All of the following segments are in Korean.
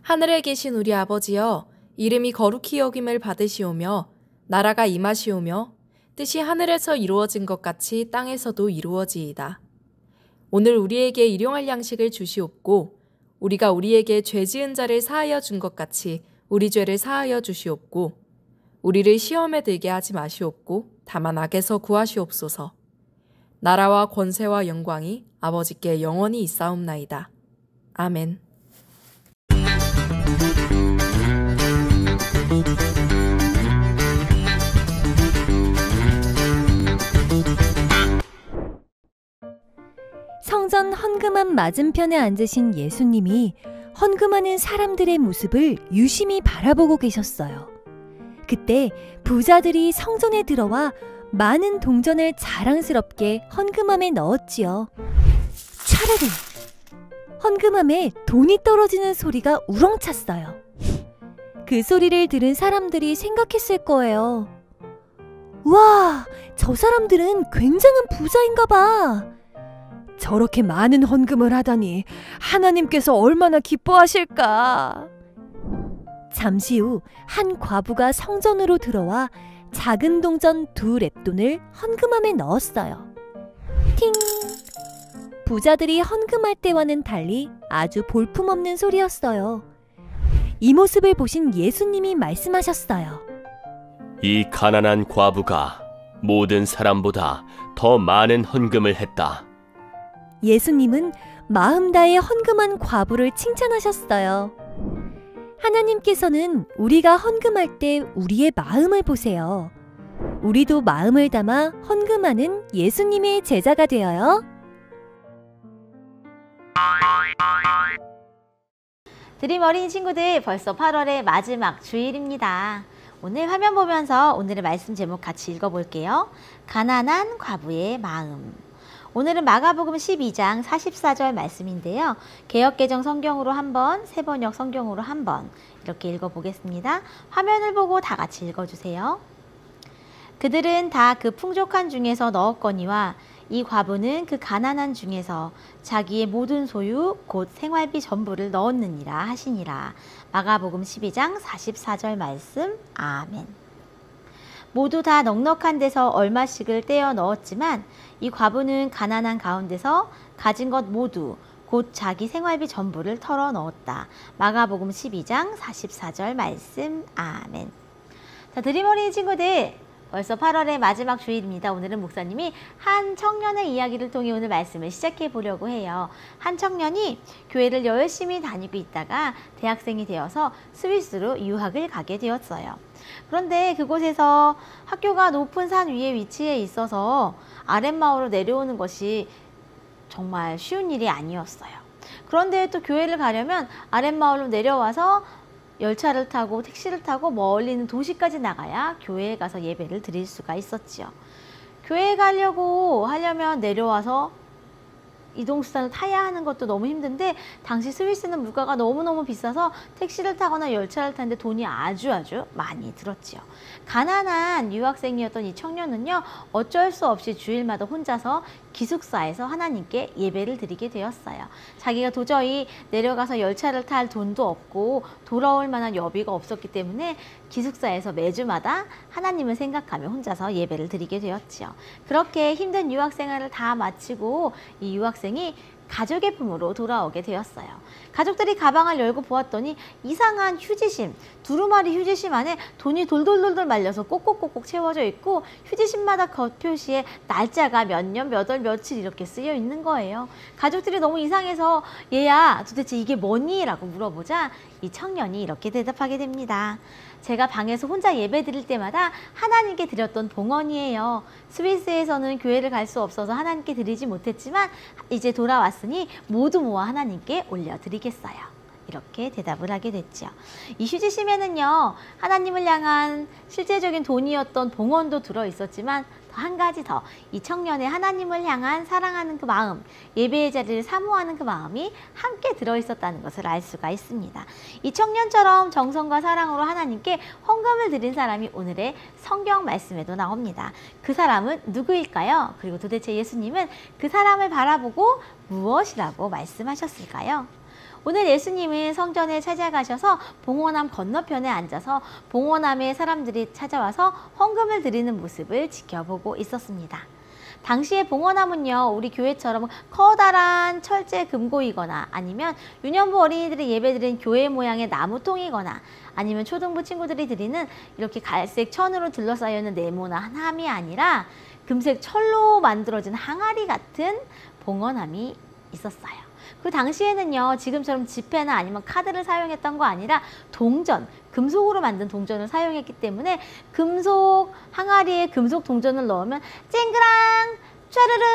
하늘에 계신 우리 아버지여, 이름이 거룩히 여김을 받으시오며 나라가 임하시오며 뜻이 하늘에서 이루어진 것 같이 땅에서도 이루어지이다. 오늘 우리에게 일용할 양식을 주시옵고 우리가 우리에게 죄 지은 자를 사하여 준 것 같이 우리 죄를 사하여 주시옵고 우리를 시험에 들게 하지 마시옵고 다만 악에서 구하시옵소서. 나라와 권세와 영광이 아버지께 영원히 있사옵나이다. 아멘. 성전 헌금함 맞은편에 앉으신 예수님이 헌금하는 사람들의 모습을 유심히 바라보고 계셨어요. 그때 부자들이 성전에 들어와 많은 동전을 자랑스럽게 헌금함에 넣었지요. 차르르! 헌금함에 돈이 떨어지는 소리가 우렁찼어요. 그 소리를 들은 사람들이 생각했을 거예요. 와, 저 사람들은 굉장한 부자인가 봐. 저렇게 많은 헌금을 하다니 하나님께서 얼마나 기뻐하실까. 잠시 후 한 과부가 성전으로 들어와 작은 동전 2렙돈을 헌금함에 넣었어요. 팅! 부자들이 헌금할 때와는 달리 아주 볼품없는 소리였어요. 이 모습을 보신 예수님이 말씀하셨어요. 이 가난한 과부가 모든 사람보다 더 많은 헌금을 했다. 예수님은 마음 다해 헌금한 과부를 칭찬하셨어요. 하나님께서는 우리가 헌금할 때 우리의 마음을 보세요. 우리도 마음을 담아 헌금하는 예수님의 제자가 되어요. 드림 어린이 친구들, 벌써 8월의 마지막 주일입니다. 오늘 화면 보면서 오늘의 말씀 제목 같이 읽어볼게요. 가난한 과부의 마음. 오늘은 마가복음 12장 44절 말씀인데요. 개역개정 성경으로 한번, 새번역 성경으로 한번 이렇게 읽어보겠습니다. 화면을 보고 다 같이 읽어주세요. 그들은 다 그 풍족한 중에서 넣었거니와 이 과부는 그 가난한 중에서 자기의 모든 소유 곧 생활비 전부를 넣었느니라 하시니라. 마가복음 12장 44절 말씀. 아멘. 모두 다 넉넉한 데서 얼마씩을 떼어 넣었지만 이 과부는 가난한 가운데서 가진 것 모두 곧 자기 생활비 전부를 털어 넣었다. 마가복음 12장 44절 말씀. 아멘. 자, 드림 어린이 친구들, 벌써 8월의 마지막 주일입니다. 오늘은 목사님이 한 청년의 이야기를 통해 오늘 말씀을 시작해 보려고 해요. 한 청년이 교회를 열심히 다니고 있다가 대학생이 되어서 스위스로 유학을 가게 되었어요. 그런데 그곳에서 학교가 높은 산 위에 위치해 있어서 아랫마을로 내려오는 것이 정말 쉬운 일이 아니었어요. 그런데 또 교회를 가려면 아랫마을로 내려와서 열차를 타고 택시를 타고 멀리 있는 도시까지 나가야 교회에 가서 예배를 드릴 수가 있었지요. 교회에 가려고 하려면 내려와서 이동수단을 타야 하는 것도 너무 힘든데 당시 스위스는 물가가 너무너무 비싸서 택시를 타거나 열차를 타는데 돈이 아주 많이 들었지요. 가난한 유학생이었던 이 청년은요, 어쩔 수 없이 주일마다 혼자서 기숙사에서 하나님께 예배를 드리게 되었어요. 자기가 도저히 내려가서 열차를 탈 돈도 없고 돌아올 만한 여비가 없었기 때문에 기숙사에서 매주마다 하나님을 생각하며 혼자서 예배를 드리게 되었지요. 그렇게 힘든 유학 생활을 다 마치고 이 유학생이 가족의 품으로 돌아오게 되었어요. 가족들이 가방을 열고 보았더니 이상한 휴지심, 두루마리 휴지심 안에 돈이 돌돌돌돌 말려서 꼭꼭꼭꼭 채워져 있고 휴지심마다 겉표시에 날짜가 몇 년, 몇 월, 며칠 이렇게 쓰여 있는 거예요. 가족들이 너무 이상해서 얘야 도대체 이게 뭐니? 라고 물어보자 이 청년이 이렇게 대답하게 됩니다. 제가 방에서 혼자 예배 드릴 때마다 하나님께 드렸던 봉헌이에요. 스위스에서는 교회를 갈 수 없어서 하나님께 드리지 못했지만 이제 돌아왔으니 모두 모아 하나님께 올려드리겠어요. 이렇게 대답을 하게 됐죠. 이 휴지심에는요, 하나님을 향한 실제적인 돈이었던 봉헌도 들어있었지만 한 가지 더, 이 청년의 하나님을 향한 사랑하는 그 마음, 예배의 자리를 사모하는 그 마음이 함께 들어있었다는 것을 알 수가 있습니다. 이 청년처럼 정성과 사랑으로 하나님께 헌금을 드린 사람이 오늘의 성경 말씀에도 나옵니다. 그 사람은 누구일까요? 그리고 도대체 예수님은 그 사람을 바라보고 무엇이라고 말씀하셨을까요? 오늘 예수님은 성전에 찾아가셔서 봉헌함 건너편에 앉아서 봉헌함에 사람들이 찾아와서 헌금을 드리는 모습을 지켜보고 있었습니다. 당시의 봉헌함은요, 우리 교회처럼 커다란 철제 금고이거나 아니면 유년부 어린이들이 예배드린 교회 모양의 나무통이거나 아니면 초등부 친구들이 드리는 이렇게 갈색 천으로 둘러싸여 있는 네모나 함이 아니라 금색 철로 만들어진 항아리 같은 봉헌함이 있었어요. 그 당시에는요, 지금처럼 지폐나 아니면 카드를 사용했던 거 아니라 동전, 금속으로 만든 동전을 사용했기 때문에 금속 항아리에 금속 동전을 넣으면 쨍그랑, 촤르르,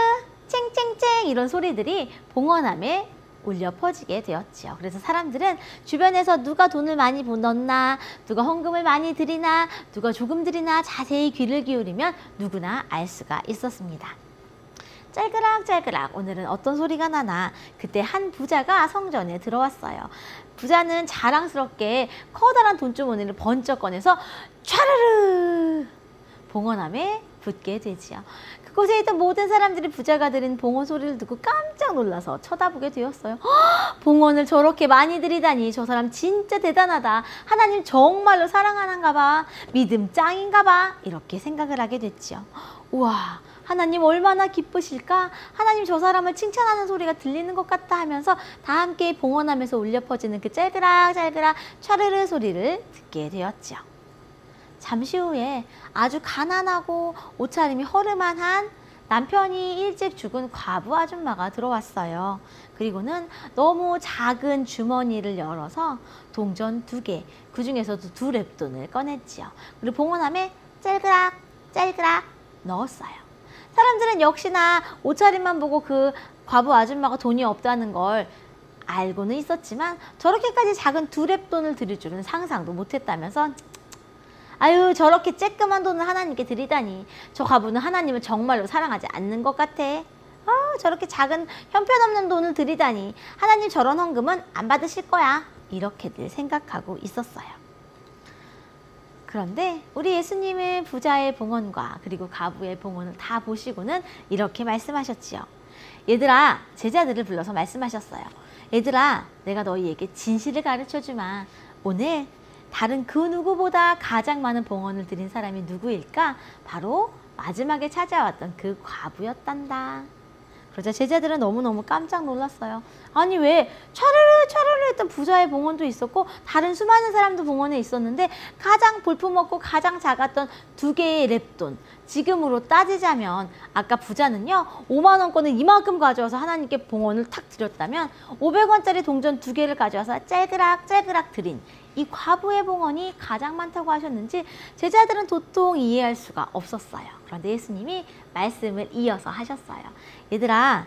쨍쨍쨍 이런 소리들이 봉헌함에 울려 퍼지게 되었지요. 그래서 사람들은 주변에서 누가 돈을 많이 넣나, 누가 헌금을 많이 드리나, 누가 조금 드리나 자세히 귀를 기울이면 누구나 알 수가 있었습니다. 짤그락짤그락 오늘은 어떤 소리가 나나 그때 한 부자가 성전에 들어왔어요. 부자는 자랑스럽게 커다란 돈주머니를 번쩍 꺼내서 촤르르 봉헌함에 붓게 되지요. 그곳에 있던 모든 사람들이 부자가 드린 봉헌 소리를 듣고 깜짝 놀라서 쳐다보게 되었어요. 봉헌을 저렇게 많이 드리다니 저 사람 진짜 대단하다. 하나님 정말로 사랑하는가 봐. 믿음 짱인가 봐. 이렇게 생각을 하게 됐지요. 우와, 하나님 얼마나 기쁘실까? 하나님 저 사람을 칭찬하는 소리가 들리는 것 같다 하면서 다 함께 봉헌하면서 울려 퍼지는 그 짤그락짤그락 촤르르 소리를 듣게 되었죠. 잠시 후에 아주 가난하고 옷차림이 허름한 남편이 일찍 죽은 과부 아줌마가 들어왔어요. 그리고는 너무 작은 주머니를 열어서 동전 2개, 그 중에서도 2랩돈을 꺼냈지요. 그리고 봉헌함에 짤그락 넣었어요. 사람들은 역시나 옷차림만 보고 그 과부 아줌마가 돈이 없다는 걸 알고는 있었지만 저렇게까지 작은 2랩돈을 드릴 줄은 상상도 못했다면서 아유, 저렇게 쬐끄만 돈을 하나님께 드리다니 저 과부는 하나님을 정말로 사랑하지 않는 것 같아. 저렇게 작은 형편없는 돈을 드리다니 하나님 저런 헌금은 안 받으실 거야. 이렇게들 생각하고 있었어요. 그런데 우리 예수님은 부자의 봉헌과 그리고 과부의 봉헌을 다 보시고는 이렇게 말씀하셨지요. 얘들아, 제자들을 불러서 말씀하셨어요. 얘들아, 내가 너희에게 진실을 가르쳐주마. 오늘 다른 그 누구보다 가장 많은 봉헌을 드린 사람이 누구일까? 바로 마지막에 찾아왔던 그 과부였단다. 그러자 제자들은 너무너무 깜짝 놀랐어요. 아니 왜 촤르르 했던 부자의 봉헌도 있었고 다른 수많은 사람도 봉헌에 있었는데 가장 볼품없고 가장 작았던 2개의 랩돈, 지금으로 따지자면 아까 부자는요 5만 원권을 이만큼 가져와서 하나님께 봉헌을 탁 드렸다면 500원짜리 동전 2개를 가져와서 짤그락 드린 이 과부의 봉헌이 가장 많다고 하셨는지 제자들은 도통 이해할 수가 없었어요. 그런데 예수님이 말씀을 이어서 하셨어요. 얘들아,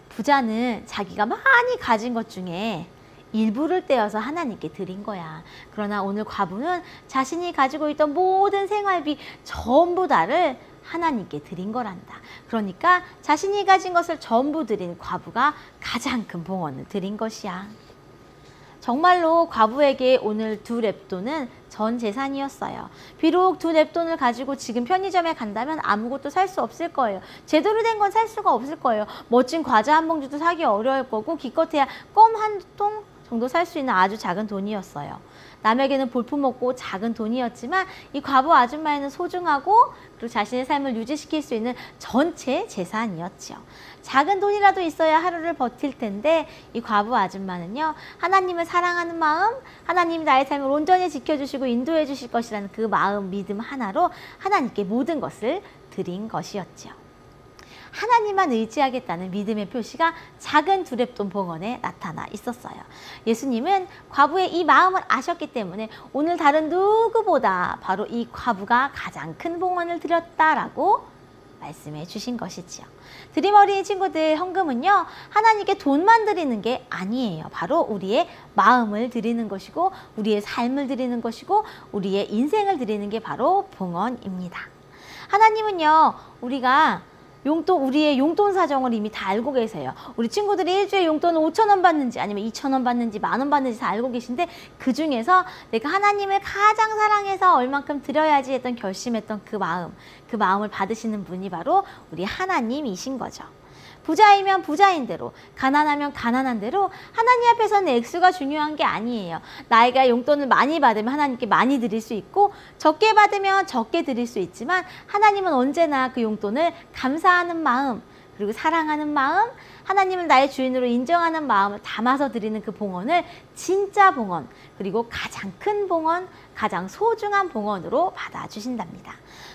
부자는 자기가 많이 가진 것 중에 일부를 떼어서 하나님께 드린 거야. 그러나 오늘 과부는 자신이 가지고 있던 모든 생활비 전부 다를 하나님께 드린 거란다. 그러니까 자신이 가진 것을 전부 드린 과부가 가장 큰 봉헌을 드린 것이야. 정말로 과부에게 오늘 2랩돈은 전 재산이었어요. 비록 2랩돈을 가지고 지금 편의점에 간다면 아무것도 살 수 없을 거예요. 제대로 된 건 살 수가 없을 거예요. 멋진 과자 한 봉지도 사기 어려울 거고 기껏해야 껌 한 통 정도 살 수 있는 아주 작은 돈이었어요. 남에게는 볼품없고 작은 돈이었지만 이 과부 아줌마에는 소중하고 그리고 자신의 삶을 유지시킬 수 있는 전체 재산이었죠. 작은 돈이라도 있어야 하루를 버틸 텐데 이 과부 아줌마는요, 하나님을 사랑하는 마음, 하나님이 나의 삶을 온전히 지켜주시고 인도해 주실 것이라는 그 마음, 믿음 하나로 하나님께 모든 것을 드린 것이었죠. 하나님만 의지하겠다는 믿음의 표시가 작은 2랩돈 봉헌에 나타나 있었어요. 예수님은 과부의 이 마음을 아셨기 때문에 오늘 다른 누구보다 바로 이 과부가 가장 큰 봉헌을 드렸다라고 말씀해 주신 것이지요. 드림 어린이 친구들, 헌금은요 하나님께 돈만 드리는 게 아니에요. 바로 우리의 마음을 드리는 것이고 우리의 삶을 드리는 것이고 우리의 인생을 드리는 게 바로 봉헌입니다. 하나님은요 우리가 우리의 용돈 사정을 이미 다 알고 계세요. 우리 친구들이 일주일에 용돈을 5,000원 받는지 아니면 2,000원 받는지 10,000원 받는지 다 알고 계신데 그 중에서 내가 하나님을 가장 사랑해서 얼만큼 드려야지 했던 결심했던 그 마음을 받으시는 분이 바로 우리 하나님이신 거죠. 부자이면 부자인 대로, 가난하면 가난한 대로 하나님 앞에서는 액수가 중요한 게 아니에요. 나이가 용돈을 많이 받으면 하나님께 많이 드릴 수 있고 적게 받으면 적게 드릴 수 있지만 하나님은 언제나 그 용돈을 감사하는 마음, 그리고 사랑하는 마음, 하나님을 나의 주인으로 인정하는 마음을 담아서 드리는 그 봉헌을 진짜 봉헌, 그리고 가장 큰 봉헌, 가장 소중한 봉헌으로 받아주신답니다.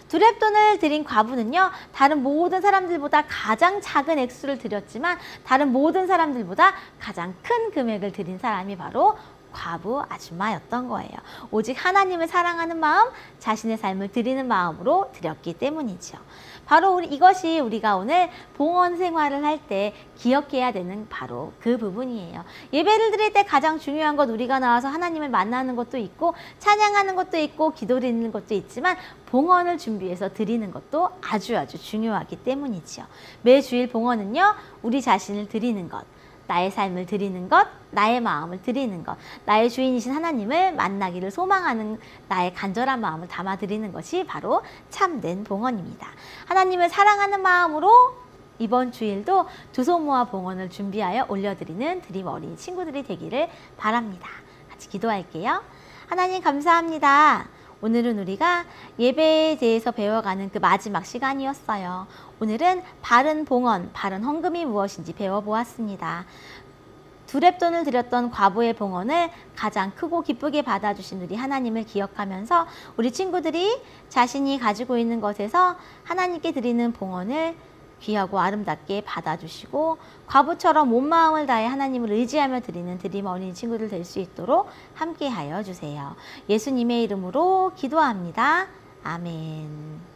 두렙돈을 드린 과부는요, 다른 모든 사람들보다 가장 작은 액수를 드렸지만 다른 모든 사람들보다 가장 큰 금액을 드린 사람이 바로 과부 아줌마였던 거예요. 오직 하나님을 사랑하는 마음, 자신의 삶을 드리는 마음으로 드렸기 때문이죠. 바로 이것이 우리가 오늘 봉헌 생활을 할 때 기억해야 되는 바로 그 부분이에요. 예배를 드릴 때 가장 중요한 것, 우리가 나와서 하나님을 만나는 것도 있고 찬양하는 것도 있고 기도 드리는 것도 있지만 봉헌을 준비해서 드리는 것도 아주 중요하기 때문이죠. 매 주일 봉헌은요, 우리 자신을 드리는 것, 나의 삶을 드리는 것, 나의 마음을 드리는 것, 나의 주인이신 하나님을 만나기를 소망하는 나의 간절한 마음을 담아 드리는 것이 바로 참된 봉헌입니다. 하나님을 사랑하는 마음으로 이번 주일도 두 손 모아 봉헌을 준비하여 올려드리는 드림 어린이 친구들이 되기를 바랍니다. 같이 기도할게요. 하나님 감사합니다. 오늘은 우리가 예배에 대해서 배워가는 그 마지막 시간이었어요. 오늘은 바른 봉헌, 바른 헌금이 무엇인지 배워보았습니다. 두렙돈을 드렸던 과부의 봉헌을 가장 크고 기쁘게 받아주신 우리 하나님을 기억하면서 우리 친구들이 자신이 가지고 있는 것에서 하나님께 드리는 봉헌을 귀하고 아름답게 받아주시고 과부처럼 온 마음을 다해 하나님을 의지하며 드리는 드림 어린이 친구들 될 수 있도록 함께하여 주세요. 예수님의 이름으로 기도합니다. 아멘.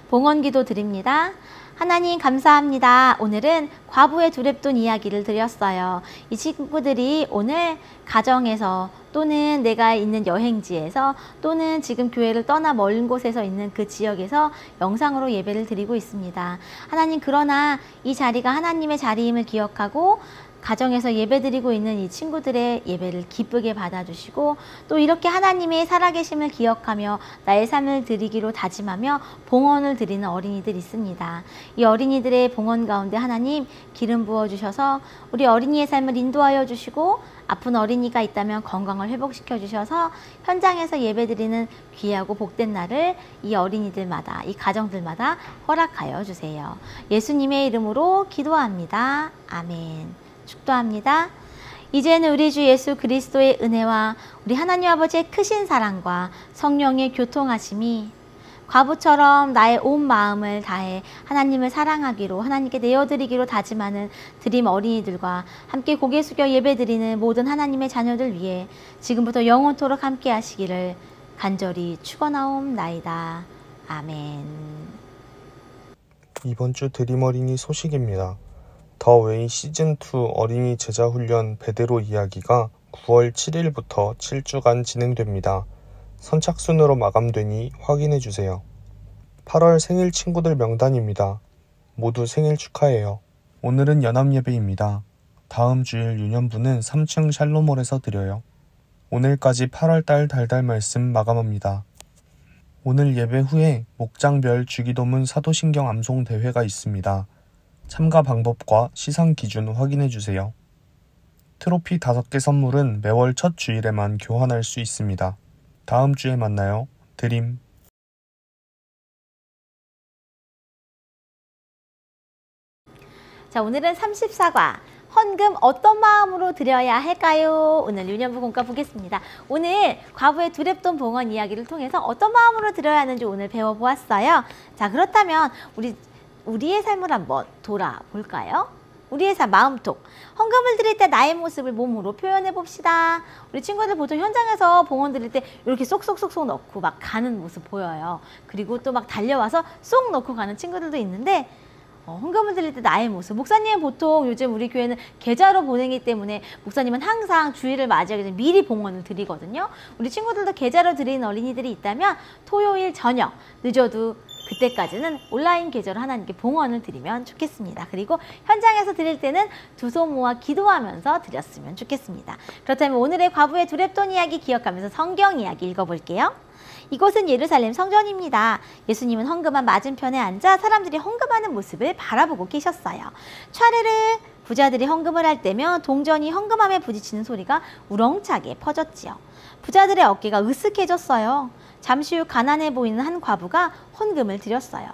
봉헌기도 드립니다. 하나님 감사합니다. 오늘은 과부의 두렙돈 이야기를 드렸어요. 이 친구들이 오늘 가정에서 또는 내가 있는 여행지에서 또는 지금 교회를 떠나 먼 곳에서 있는 그 지역에서 영상으로 예배를 드리고 있습니다. 하나님, 그러나 이 자리가 하나님의 자리임을 기억하고 가정에서 예배드리고 있는 이 친구들의 예배를 기쁘게 받아주시고 또 이렇게 하나님의 살아계심을 기억하며 나의 삶을 드리기로 다짐하며 봉헌을 드리는 어린이들 있습니다. 이 어린이들의 봉헌 가운데 하나님 기름 부어주셔서 우리 어린이의 삶을 인도하여 주시고 아픈 어린이가 있다면 건강을 회복시켜 주셔서 현장에서 예배드리는 귀하고 복된 날을 이 어린이들마다, 이 가정들마다 허락하여 주세요. 예수님의 이름으로 기도합니다. 아멘. 축도합니다. 이제는 우리 주 예수 그리스도의 은혜와 우리 하나님 아버지의 크신 사랑과 성령의 교통하심이 과부처럼 나의 온 마음을 다해 하나님을 사랑하기로, 하나님께 내어드리기로 다짐하는 드림 어린이들과 함께 고개 숙여 예배드리는 모든 하나님의 자녀들 위해 지금부터 영원토록 함께 하시기를 간절히 축원하옵나이다. 아멘. 이번 주 드림 어린이 소식입니다. 더 웨이 시즌2 어린이 제자훈련 베드로 이야기가 9월 7일부터 7주간 진행됩니다. 선착순으로 마감되니 확인해주세요. 8월 생일 친구들 명단입니다. 모두 생일 축하해요. 오늘은 연합예배입니다. 다음 주일 유년부는 3층 샬롬홀에서 드려요. 오늘까지 8월달 달달 말씀 마감합니다. 오늘 예배 후에 목장별 주기도문 사도신경 암송 대회가 있습니다. 참가 방법과 시상 기준 확인해 주세요. 트로피 5개 선물은 매월 첫 주일에만 교환할 수 있습니다. 다음 주에 만나요. 드림. 자, 오늘은 34과 헌금 어떤 마음으로 드려야 할까요? 오늘 유년부 공과 보겠습니다. 오늘 과부의 두렙돈 봉헌 이야기를 통해서 어떤 마음으로 드려야 하는지 오늘 배워보았어요. 자, 그렇다면 우리의 삶을 한번 돌아볼까요? 우리의 삶, 마음톡. 헌금을 드릴 때 나의 모습을 몸으로 표현해 봅시다. 우리 친구들 보통 현장에서 봉헌 드릴 때 이렇게 쏙쏙쏙쏙 넣고 막 가는 모습 보여요. 그리고 또 막 달려와서 쏙 넣고 가는 친구들도 있는데 헌금을 드릴 때 나의 모습. 목사님은 보통 요즘 우리 교회는 계좌로 보내기 때문에 목사님은 항상 주일을 맞이하기 전에 미리 봉헌을 드리거든요. 우리 친구들도 계좌로 드리는 어린이들이 있다면 토요일 저녁 늦어도 그때까지는 온라인 계좌로 하나님께 봉헌을 드리면 좋겠습니다. 그리고 현장에서 드릴 때는 두 손 모아 기도하면서 드렸으면 좋겠습니다. 그렇다면 오늘의 과부의 두렙돈 이야기 기억하면서 성경 이야기 읽어볼게요. 이곳은 예루살렘 성전입니다. 예수님은 헌금한 맞은편에 앉아 사람들이 헌금하는 모습을 바라보고 계셨어요. 차례를 부자들이 헌금을 할 때면 동전이 헌금함에 부딪히는 소리가 우렁차게 퍼졌지요. 부자들의 어깨가 으쓱해졌어요. 잠시 후 가난해 보이는 한 과부가 헌금을 드렸어요.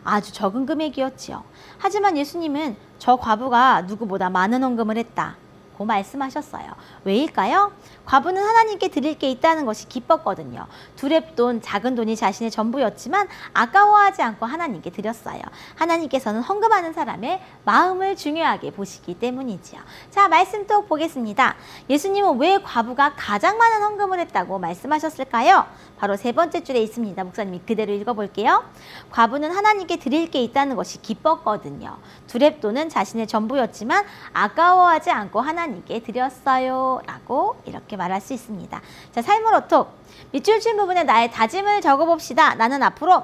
아주 적은 금액이었지요. 하지만 예수님은 저 과부가 누구보다 많은 헌금을 했다고 말씀하셨어요. 왜일까요? 과부는 하나님께 드릴 게 있다는 것이 기뻤거든요. 두렙돈, 작은 돈이 자신의 전부였지만 아까워하지 않고 하나님께 드렸어요. 하나님께서는 헌금하는 사람의 마음을 중요하게 보시기 때문이지요. 자, 말씀 또 보겠습니다. 예수님은 왜 과부가 가장 많은 헌금을 했다고 말씀하셨을까요? 바로 3번째 줄에 있습니다. 목사님이 그대로 읽어볼게요. 과부는 하나님께 드릴 게 있다는 것이 기뻤거든요. 두렙돈은 자신의 전부였지만 아까워하지 않고 하나님께 드렸어요. 라고 이렇게 말할 수 있습니다. 자, 삶을 어톡. 밑줄 친 부분에 나의 다짐을 적어봅시다. 나는 앞으로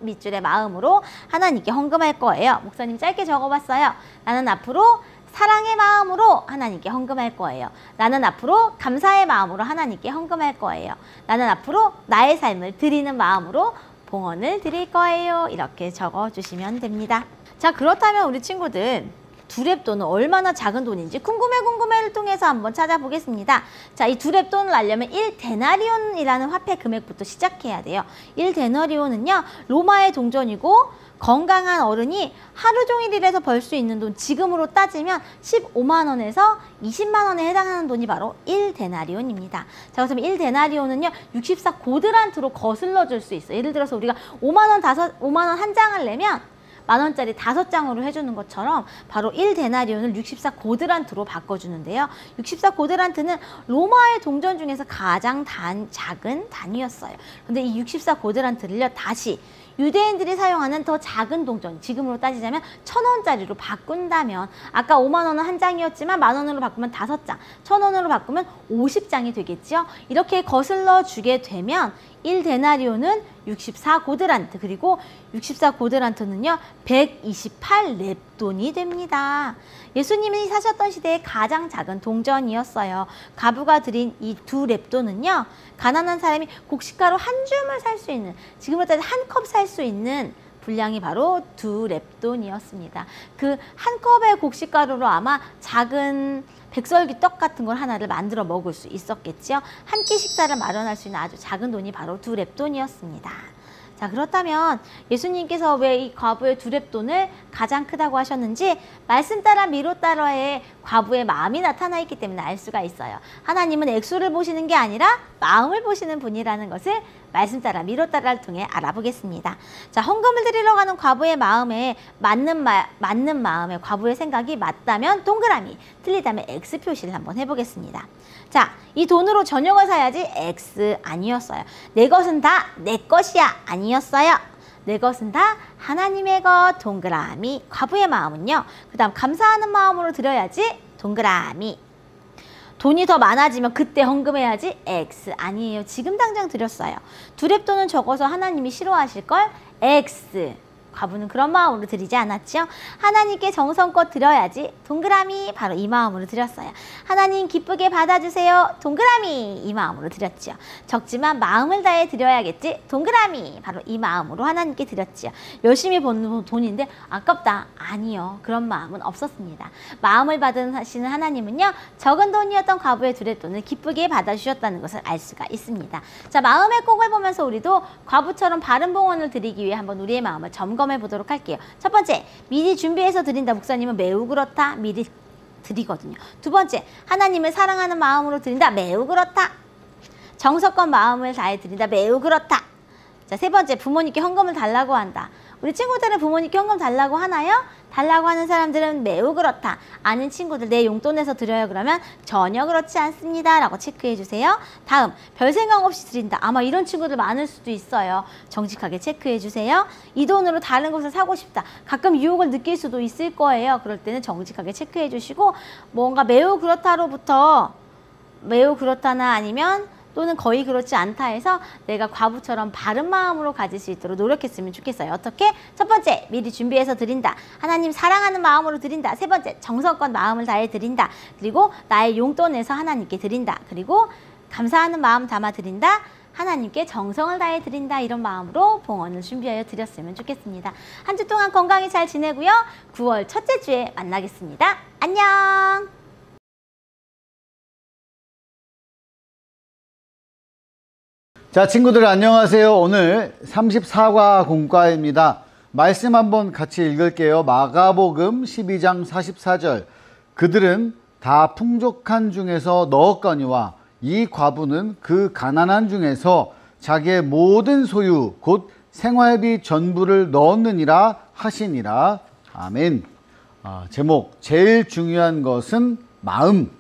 밑줄의 마음으로 하나님께 헌금할 거예요. 목사님 짧게 적어봤어요. 나는 앞으로 사랑의 마음으로 하나님께 헌금할 거예요. 나는 앞으로 감사의 마음으로 하나님께 헌금할 거예요. 나는 앞으로 나의 삶을 드리는 마음으로 봉헌을 드릴 거예요. 이렇게 적어주시면 됩니다. 자, 그렇다면 우리 친구들 두렙돈은 얼마나 작은 돈인지 궁금해를 통해서 한번 찾아보겠습니다. 자, 이 두렙돈을 알려면 1데나리온이라는 화폐 금액부터 시작해야 돼요. 1데나리온은요 로마의 동전이고 건강한 어른이 하루 종일 일해서 벌 수 있는 돈, 지금으로 따지면 15만 원에서 20만 원에 해당하는 돈이 바로 1데나리온입니다. 자, 그래서 1데나리온은요 64고드란트로 거슬러 줄 수 있어요. 예를 들어서 우리가 5만 원 한 장을 내면 만원짜리 5장으로 해주는 것처럼 바로 1데나리온을 64고드란트로 바꿔주는데요. 64고드란트는 로마의 동전 중에서 가장 작은 단위였어요. 근데 이 64고드란트를요 다시 유대인들이 사용하는 더 작은 동전, 지금으로 따지자면 1000원짜리로 바꾼다면 아까 5만 원은 한 장이었지만 만원으로 바꾸면 5장, 1000원으로 바꾸면 50장이 되겠죠. 이렇게 거슬러 주게 되면 1데나리온은 64고드란트, 그리고 64고드란트는요 128렙돈이 됩니다. 예수님이 사셨던 시대의 가장 작은 동전이었어요. 과부가 드린 이 2렙돈은요 가난한 사람이 곡식가루 한 줌을 살 수 있는, 지금으로 따지면 한 컵 살 수 있는 분량이 바로 2렙돈이었습니다. 그 한 컵의 곡식가루로 아마 작은 백설기 떡 같은 걸 하나를 만들어 먹을 수 있었겠죠. 한 끼 식사를 마련할 수 있는 아주 작은 돈이 바로 2렙돈이었습니다. 자, 그렇다면 예수님께서 왜 이 과부의 2렙돈을 가장 크다고 하셨는지 말씀 따라 미로 따라의 과부의 마음이 나타나 있기 때문에 알 수가 있어요. 하나님은 액수를 보시는 게 아니라 마음을 보시는 분이라는 것을 말씀 따라 미로 따라를 통해 알아보겠습니다. 자, 헌금을 드리러 가는 과부의 마음에 맞는 마음에 과부의 생각이 맞다면 동그라미, 틀리다면 X 표시를 한번 해보겠습니다. 자, 이 돈으로 저녁을 사야지 X 아니었어요. 내 것은 다 내 것이야 아니었어요. 내 것은 다 하나님의 것, 동그라미. 과부의 마음은요, 그 다음 감사하는 마음으로 드려야지, 동그라미. 돈이 더 많아지면 그때 헌금해야지, X. 아니에요. 지금 당장 드렸어요. 2렙돈은 적어서 하나님이 싫어하실걸, X. 과부는 그런 마음으로 드리지 않았죠. 하나님께 정성껏 드려야지. 동그라미, 바로 이 마음으로 드렸어요. 하나님 기쁘게 받아주세요. 동그라미, 이 마음으로 드렸죠. 적지만 마음을 다해 드려야겠지. 동그라미, 바로 이 마음으로 하나님께 드렸죠. 열심히 번 돈인데 아깝다. 아니요, 그런 마음은 없었습니다. 마음을 받으시는 하나님은요, 적은 돈이었던 과부의 두레돈을 기쁘게 받아주셨다는 것을 알 수가 있습니다. 자, 마음의 꼭을 보면서 우리도 과부처럼 바른 봉헌을 드리기 위해 한번 우리의 마음을 점검해 보도록 할게요. 첫 번째, 미리 준비해서 드린다. 목사님은 매우 그렇다. 미리 드리거든요. 두 번째, 하나님을 사랑하는 마음으로 드린다. 매우 그렇다. 정성껏 마음을 다해 드린다. 매우 그렇다. 자, 세 번째, 부모님께 헌금을 달라고 한다. 우리 친구들은 부모님께 헌금 달라고 하나요? 달라고 하는 사람들은 매우 그렇다. 아는 친구들, 내 용돈에서 드려요. 그러면 전혀 그렇지 않습니다. 라고 체크해 주세요. 다음, 별 생각 없이 드린다. 아마 이런 친구들 많을 수도 있어요. 정직하게 체크해 주세요. 이 돈으로 다른 것을 사고 싶다. 가끔 유혹을 느낄 수도 있을 거예요. 그럴 때는 정직하게 체크해 주시고, 뭔가 매우 그렇다로부터 매우 그렇다나 아니면 또는 거의 그렇지 않다 해서 내가 과부처럼 바른 마음으로 가질 수 있도록 노력했으면 좋겠어요. 어떻게? 첫 번째, 미리 준비해서 드린다. 하나님 사랑하는 마음으로 드린다. 세 번째, 정성껏 마음을 다해 드린다. 그리고 나의 용돈에서 하나님께 드린다. 그리고 감사하는 마음 담아 드린다. 하나님께 정성을 다해 드린다. 이런 마음으로 봉헌을 준비하여 드렸으면 좋겠습니다. 한 주 동안 건강히 잘 지내고요. 9월 첫째 주에 만나겠습니다. 안녕. 자, 친구들 안녕하세요. 오늘 34과 공과입니다. 말씀 한번 같이 읽을게요. 마가복음 12장 44절. 그들은 다 풍족한 중에서 넣었거니와 이 과부는 그 가난한 중에서 자기의 모든 소유 곧 생활비 전부를 넣었느니라 하시니라. 아멘. 제목, 제일 중요한 것은 마음.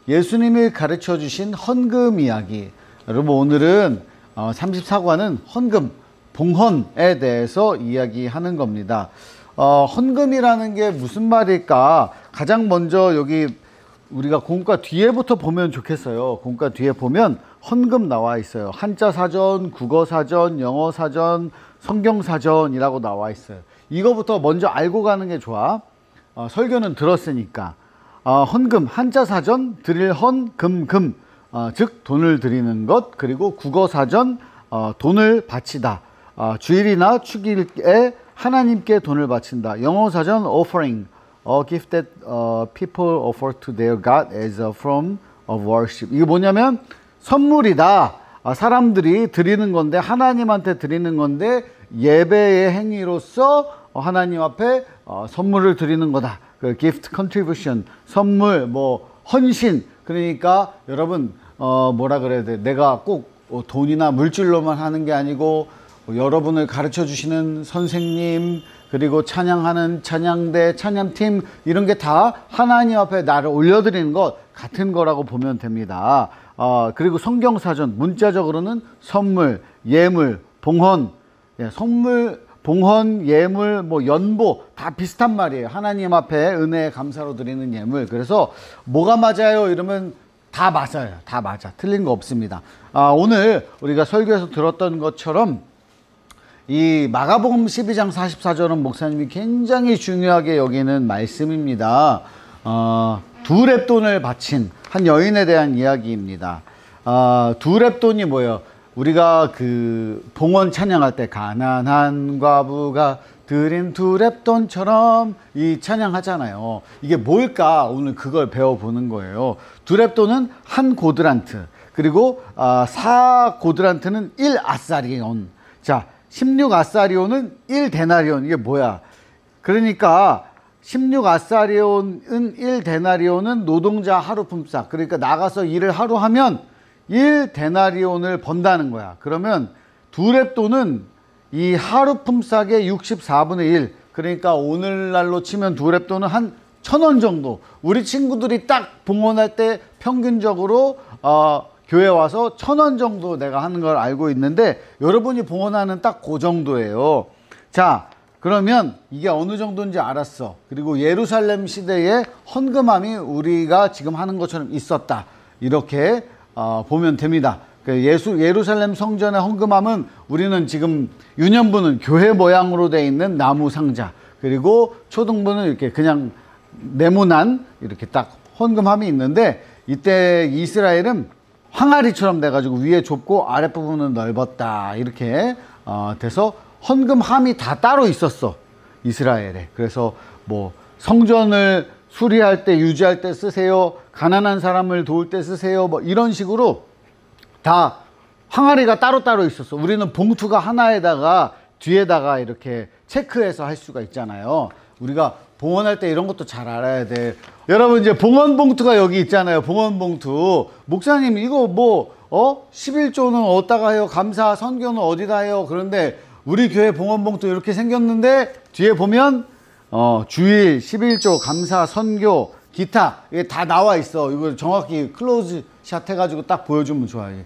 예수님이 가르쳐 주신 헌금 이야기. 여러분, 오늘은 34과는 헌금, 봉헌에 대해서 이야기하는 겁니다. 헌금이라는 게 무슨 말일까? 가장 먼저 여기 우리가 공과 뒤에부터 보면 좋겠어요. 공과 뒤에 보면 헌금 나와 있어요. 한자 사전, 국어 사전, 영어 사전, 성경 사전이라고 나와 있어요. 이거부터 먼저 알고 가는 게 좋아. 설교는 들었으니까. 헌금, 한자 사전, 드릴 헌, 금. 즉 돈을 드리는 것, 그리고 국어사전 돈을 바치다. 주일이나 축일에 하나님께 돈을 바친다. 영어사전 offering, a gift that people offer to their God as a form of worship. 이게 뭐냐면 선물이다. 사람들이 드리는 건데, 하나님한테 드리는 건데 예배의 행위로서 하나님 앞에 선물을 드리는 거다. 그 gift contribution, 선물, 뭐 헌신. 그러니까 여러분 뭐라 그래야 돼? 내가 꼭 돈이나 물질로만 하는 게 아니고 여러분을 가르쳐 주시는 선생님, 그리고 찬양하는 찬양대, 찬양팀, 이런 게 다 하나님 앞에 나를 올려드리는 것 같은 거라고 보면 됩니다. 그리고 성경사전, 문자적으로는 선물, 예물, 봉헌. 선물, 봉헌, 예물, 뭐 연보 다 비슷한 말이에요. 하나님 앞에 은혜의 감사로 드리는 예물. 그래서 뭐가 맞아요? 이러면 다 맞아요. 다 맞아. 틀린 거 없습니다. 오늘 우리가 설교에서 들었던 것처럼 이 마가복음 12장 44절은 목사님이 굉장히 중요하게 여기는 말씀입니다. 두 렙돈을 바친 한 여인에 대한 이야기입니다. 두 렙돈이 뭐예요? 우리가 그 봉헌 찬양할 때 가난한 과부가 드린 두 렙돈처럼 이 찬양하잖아요. 이게 뭘까? 오늘 그걸 배워보는 거예요. 두 렙돈은 한 고드란트, 그리고 4고드란트는 1아사리온. 자, 16아사리온은 1데나리온. 이게 뭐야? 그러니까 16아사리온은 1데나리온은 노동자 하루 품삯. 그러니까 나가서 일을 하루 하면 1데나리온을 번다는 거야. 그러면 두 렙돈은 이 하루 품삯의 64분의 1. 그러니까 오늘날로 치면 두 렙돈은 한 1,000원 정도. 우리 친구들이 딱 봉헌할 때 평균적으로 교회 와서 1,000원 정도 내가 하는 걸 알고 있는데, 여러분이 봉헌하는 딱 그 정도예요. 자, 그러면 이게 어느 정도인지 알았어. 그리고 예루살렘 시대에 헌금함이 우리가 지금 하는 것처럼 있었다. 이렇게 보면 됩니다. 예루살렘 성전의 헌금함은 우리는 지금 유년부는 교회 모양으로 되어 있는 나무 상자, 그리고 초등부는 이렇게 그냥 네모난 이렇게 딱 헌금함이 있는데, 이때 이스라엘은 항아리처럼 돼가지고 위에 좁고 아랫부분은 넓었다, 이렇게 돼서 헌금함이 다 따로 있었어, 이스라엘에. 그래서 뭐 성전을 수리할 때, 유지할 때 쓰세요, 가난한 사람을 도울 때 쓰세요, 뭐 이런 식으로 다 항아리가 따로따로 있었어. 우리는 봉투가 하나에다가 뒤에다가 이렇게 체크해서 할 수가 있잖아요. 우리가 봉헌할 때 이런 것도 잘 알아야 돼. 여러분, 이제 봉헌 봉투가 여기 있잖아요. 봉헌 봉투. 목사님, 이거 뭐 11조는 어디다가 해요? 감사 선교는 어디다 해요? 그런데 우리 교회 봉헌 봉투 이렇게 생겼는데, 뒤에 보면 주일, 11조, 감사, 선교, 기타, 이게 다 나와 있어. 이걸 정확히 클로즈 샷 해가지고 딱 보여주면 좋아요.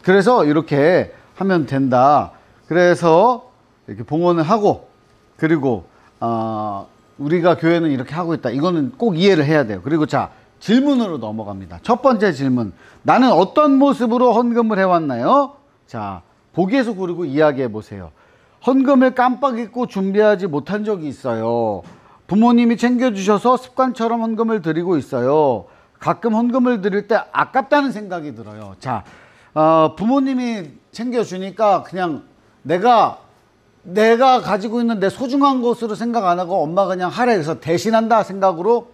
그래서 이렇게 하면 된다. 그래서 이렇게 봉헌을 하고, 그리고 우리가 교회는 이렇게 하고 있다. 이거는 꼭 이해를 해야 돼요. 그리고 자, 질문으로 넘어갑니다. 첫 번째 질문. 나는 어떤 모습으로 헌금을 해왔나요? 자, 보기에서 고르고 이야기해 보세요. 헌금을 깜빡 잊고 준비하지 못한 적이 있어요. 부모님이 챙겨주셔서 습관처럼 헌금을 드리고 있어요. 가끔 헌금을 드릴 때 아깝다는 생각이 들어요. 자, 부모님이 챙겨주니까 그냥 내가 가지고 있는 내 소중한 것으로 생각 안 하고 엄마가 그냥 하래, 그래서 대신한다 생각으로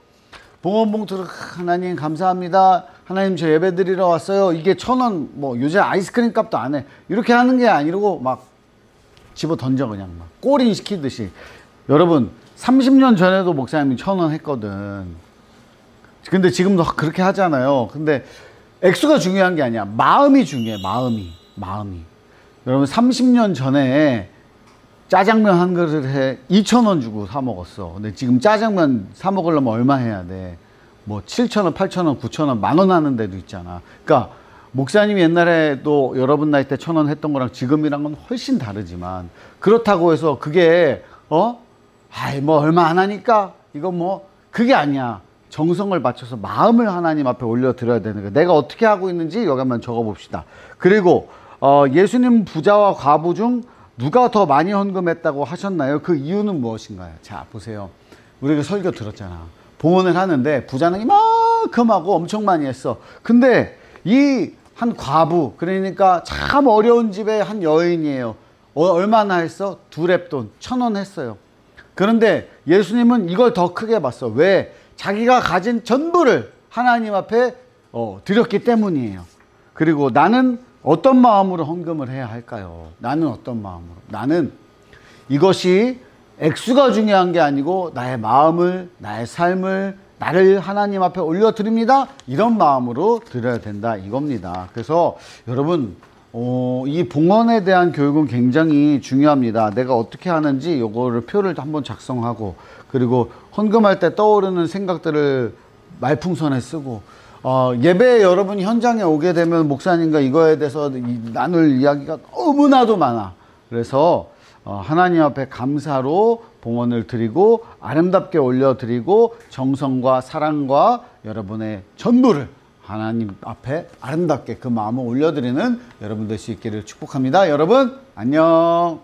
봉헌 봉투를, 하나님 감사합니다, 하나님 저 예배 드리러 왔어요, 이게 1,000원, 뭐 요새 아이스크림 값도 안 해, 이렇게 하는 게 아니고 막 집어 던져, 그냥 막 꼬린 시키듯이. 여러분, 30년 전에도 목사님이 1,000원 했거든. 근데 지금도 그렇게 하잖아요. 근데 액수가 중요한 게 아니야. 마음이 중요해. 마음이. 여러분, 30년 전에 짜장면 한 그릇에 2,000원 주고 사 먹었어. 근데 지금 짜장면 사 먹으려면 얼마 해야 돼? 뭐 7,000원, 8,000원, 9,000원, 10,000원 하는 데도 있잖아. 그러니까 목사님이 옛날에도 여러분 나이 때 1,000원 했던 거랑 지금이랑 건 훨씬 다르지만, 그렇다고 해서 그게 뭐 얼마 안 하니까 이거 뭐, 그게 아니야. 정성을 바쳐서 마음을 하나님 앞에 올려드려야 되는 거예요. 내가 어떻게 하고 있는지 여기 한번 적어봅시다. 그리고 예수님 부자와 과부 중 누가 더 많이 헌금했다고 하셨나요? 그 이유는 무엇인가요? 자, 보세요. 우리가 설교 들었잖아. 봉헌을 하는데 부자는 이만큼 하고 엄청 많이 했어. 근데 이 한 과부, 그러니까 참 어려운 집의 한 여인이에요. 얼마나 했어? 2렙돈, 1,000원 했어요. 그런데 예수님은 이걸 더 크게 봤어. 왜? 자기가 가진 전부를 하나님 앞에 드렸기 때문이에요. 그리고 나는 어떤 마음으로 헌금을 해야 할까요? 나는 어떤 마음으로? 나는 이것이 액수가 중요한 게 아니고 나의 마음을, 나의 삶을, 나를 하나님 앞에 올려드립니다, 이런 마음으로 드려야 된다, 이겁니다. 그래서 여러분, 이 봉헌에 대한 교육은 굉장히 중요합니다. 내가 어떻게 하는지 요거를 표를 한번 작성하고, 그리고 헌금할 때 떠오르는 생각들을 말풍선에 쓰고, 예배에 여러분이 현장에 오게 되면 목사님과 이거에 대해서 나눌 이야기가 너무나도 많아. 그래서 하나님 앞에 감사로 봉헌을 드리고 아름답게 올려드리고 정성과 사랑과 여러분의 전부를 하나님 앞에 아름답게 그 마음을 올려드리는 여러분 될 수 있기를 축복합니다. 여러분 안녕.